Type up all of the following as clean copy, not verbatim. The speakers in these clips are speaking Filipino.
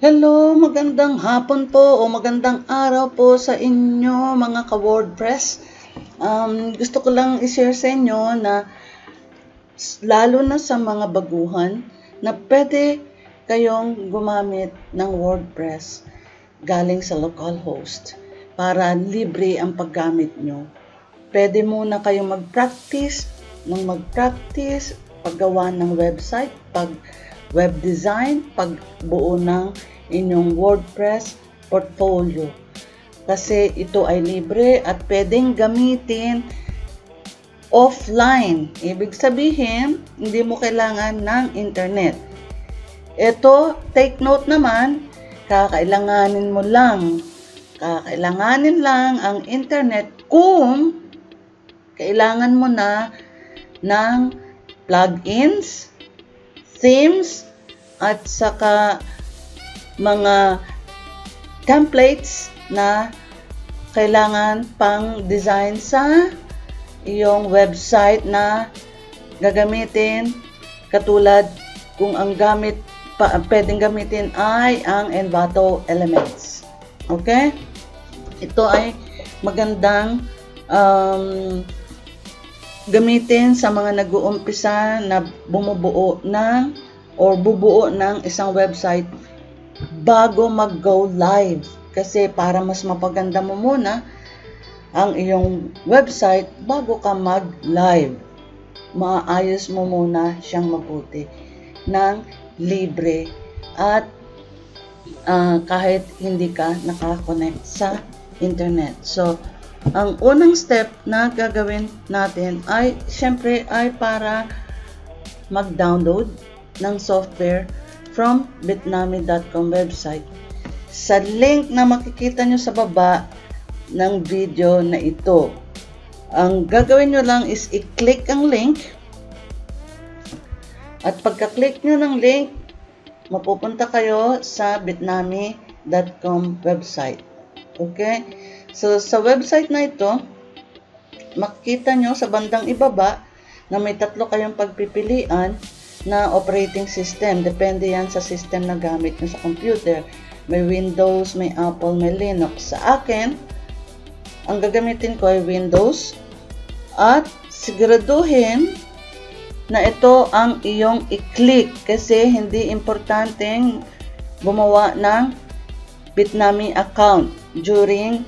Hello, magandang hapon po o magandang araw po sa inyo mga ka-WordPress. Gusto ko lang i-share sa inyo na lalo na sa mga baguhan na pwede kayong gumamit ng WordPress galing sa localhost para libre ang paggamit nyo. Pwede muna kayong mag-practice paggawa ng website, web design, pagbuo ng inyong WordPress portfolio. Kasi ito ay libre at pwedeng gamitin offline. Ibig sabihin, hindi mo kailangan ng internet. Ito, take note naman, kakailanganin lang ang internet kung kailangan mo na ng plugins, themes, at saka mga templates na kailangan pang design sa iyong website na gagamitin, katulad kung ang pwedeng gamitin ay ang Envato Elements. Okay? Ito ay magandang gamitin sa mga nag-uumpisa na bubuo ng isang website bago mag-go live. Kasi para mas mapaganda mo muna ang iyong website bago ka mag-live. Maayos mo muna siyang mabuti ng libre at kahit hindi ka nakakonect sa internet. So, ang unang step na gagawin natin ay syempre ay para mag-download ng software from bitnami.com website. Sa link na makikita nyo sa baba ng video na ito, ang gagawin nyo lang is i-click ang link, at pagka-click nyo ng link, mapupunta kayo sa bitnami.com website. Okay? So, sa website na ito, makikita nyo sa bandang ibaba na may 3 kayong pagpipilian na operating system. Depende yan sa system na gamit nyo sa computer. May Windows, may Apple, may Linux. Sa akin, ang gagamitin ko ay Windows. At siguraduhin na ito ang iyong i-click kasi hindi importanteng gumawa ng Bitnami account during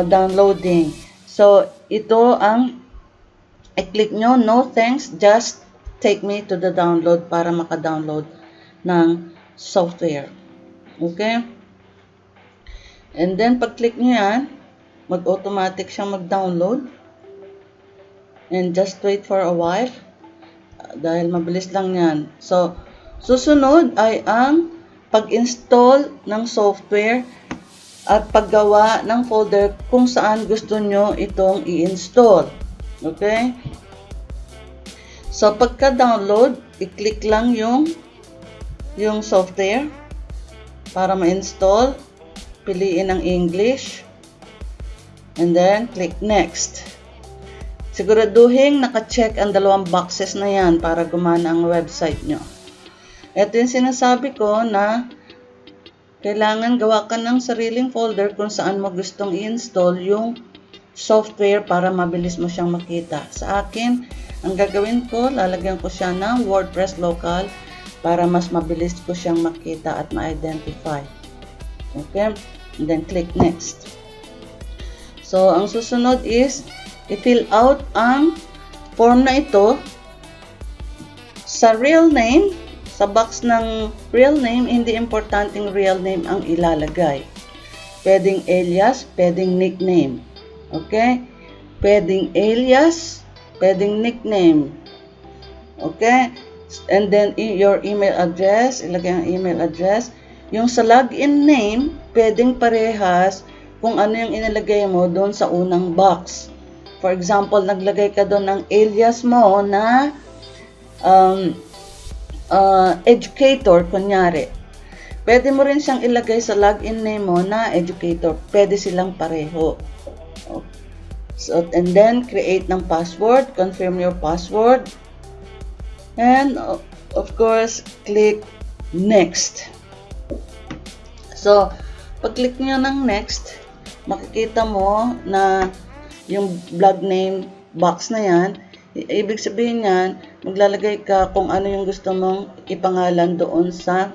downloading. So, ito ang i-click nyo. No thanks, just take me to the download para maka-download ng software. Okay? And then, pag-click nyo yan, mag-automatic siyang mag-download. And just wait for a while. Dahil mabilis lang yan. So, susunod ay ang pag-install ng software at paggawa ng folder kung saan gusto nyo itong i-install. Okay? So, pagka-download, i-click lang yung software para ma-install. Piliin ang English. And then, click Next. Siguraduhin naka-check ang 2 boxes na yan para gumana ang website nyo. Ito yung sinasabi ko na kailangan gawa ka ng sariling folder kung saan mo gustong i-install yung software para mabilis mo siyang makita. Sa akin, ang gagawin ko, lalagyan ko siya ng WordPress local para mas mabilis ko siyang makita at ma-identify. Okay? And then click Next. So, ang susunod is i-fill out ang form na ito. Sa real name, sa box ng real name, hindi importanteng real name ang ilalagay. Pwedeng alias, pwedeng nickname. Okay? Pwedeng alias, pwedeng nickname. Okay? And then your email address, ilagay ang email address. Yung sa login name, pwedeng parehas kung ano yung inilagay mo doon sa unang box. For example, naglagay ka doon ng alias mo na educator, kunyari. Pwede mo rin siyang ilagay sa login name mo na educator. Pwede silang pareho. So, and then, create ng password. Confirm your password. And, of course, click Next. So, pag-click nyo ng next, makikita mo na yung blog name box na yan. Ibig sabihin yan, maglalagay ka kung ano yung gusto mong ipangalan doon sa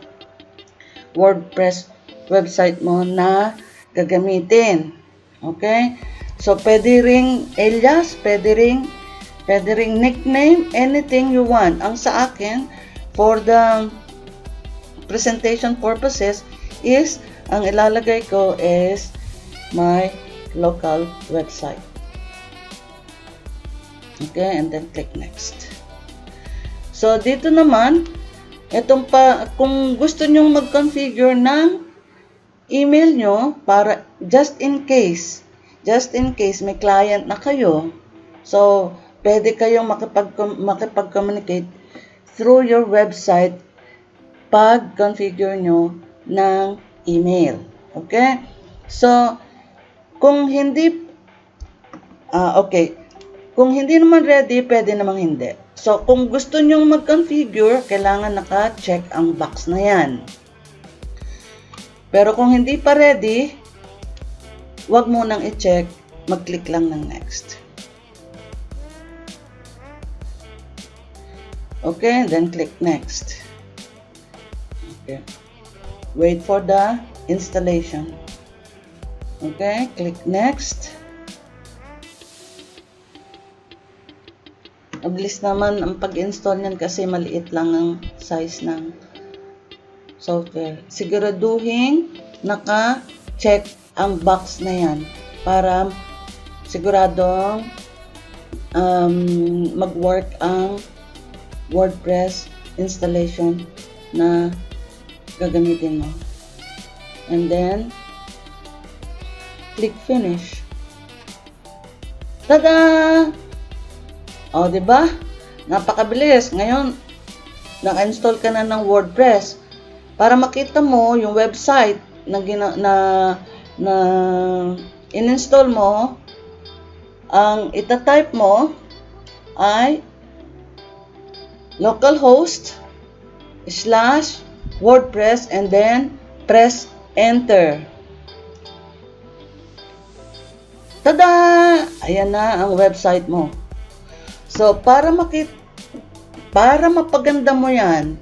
WordPress website mo na gagamitin. Okay? So, pwede ring alias, pwede ring nickname, anything you want. Ang sa akin, for the presentation purposes, is, ang ilalagay ko is my local website. Okay, and then click next. So, dito naman, kung gusto nyong mag-configure ng email nyo, para just in case may client na kayo, so, pwede kayong makipag-communicate through your website pag-configure nyo ng email. Okay? So, kung hindi naman ready, pwede namang hindi. So, kung gusto nyong mag-configure, kailangan naka-check ang box na yan. Pero kung hindi pa ready, wag munang i-check, mag-click lang ng next. Okay, then click next. Okay. Wait for the installation. Okay, click next. Mabilis naman ang pag-install niyan kasi maliit lang ang size ng software. Siguraduhin naka-check ang box na yan para siguradong mag-work ang WordPress installation na gagamitin mo. And then, click finish. Tada! O, diba? Napakabilis. Ngayon, naka-install ka na ng WordPress. Para makita mo yung website na in-install mo, ang itatype mo ay localhost/WordPress and then press enter. Tada! Ayan na ang website mo. So, para mapaganda mo yan,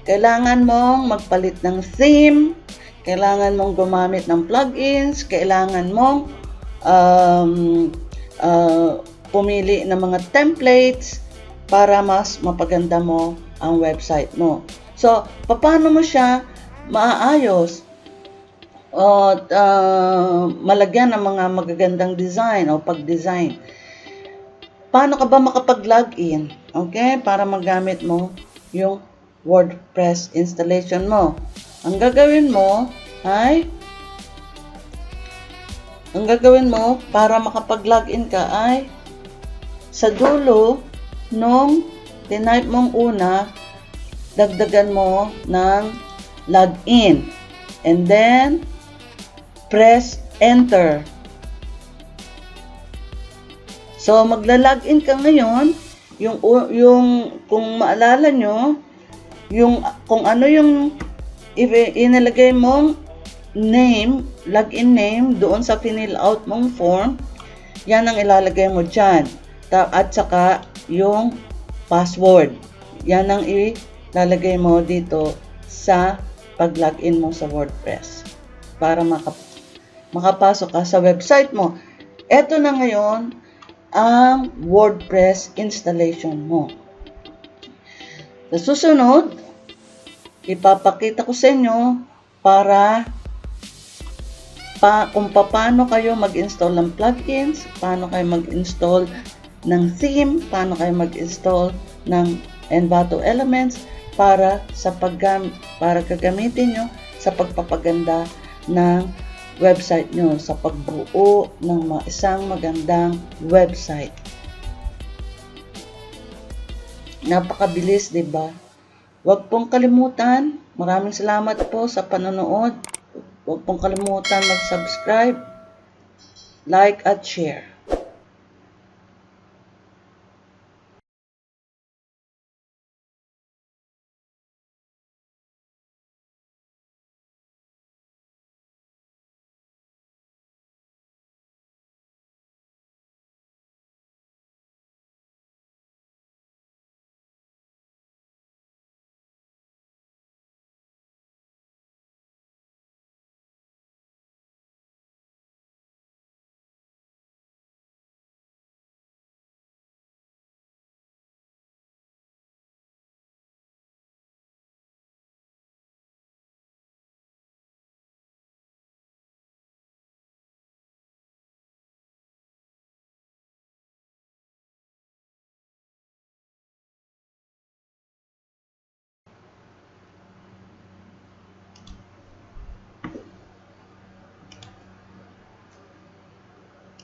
kailangan mong magpalit ng theme, kailangan mong gumamit ng plugins, kailangan mong pumili ng mga templates para mas mapaganda mo ang website mo. So, paano mo siya maaayos o malagyan ng mga magagandang design o pag-design? Paano ka ba makapag-login? Okay? Para magamit mo yung WordPress installation mo. Ang gagawin mo para makapag-login ka ay sa dulo nung tinype mong una, dagdagan mo ng login. And then, press enter. So, magla-login ka ngayon, yung kung maalala nyo, kung ano yung inilagay mong name, login name, doon sa fill out mong form, yan ang ilalagay mo dyan. At saka, yung password. Yan ang ilalagay mo dito sa pag-login mo sa WordPress. Para makapasok ka sa website mo. Ito na ngayon, ang WordPress installation mo. Sa susunod, ipapakita ko sa inyo kung paano kayo mag-install ng plugins, paano kayo mag-install ng theme, paano kayo mag-install ng Envato Elements para gagamitin nyo sa pagpapaganda ng website nyo, sa pagbuo ng isang magandang website. Napakabilis, diba? Huwag pong kalimutan. Maraming salamat po sa panonood. Huwag pong kalimutan mag-subscribe, like at share.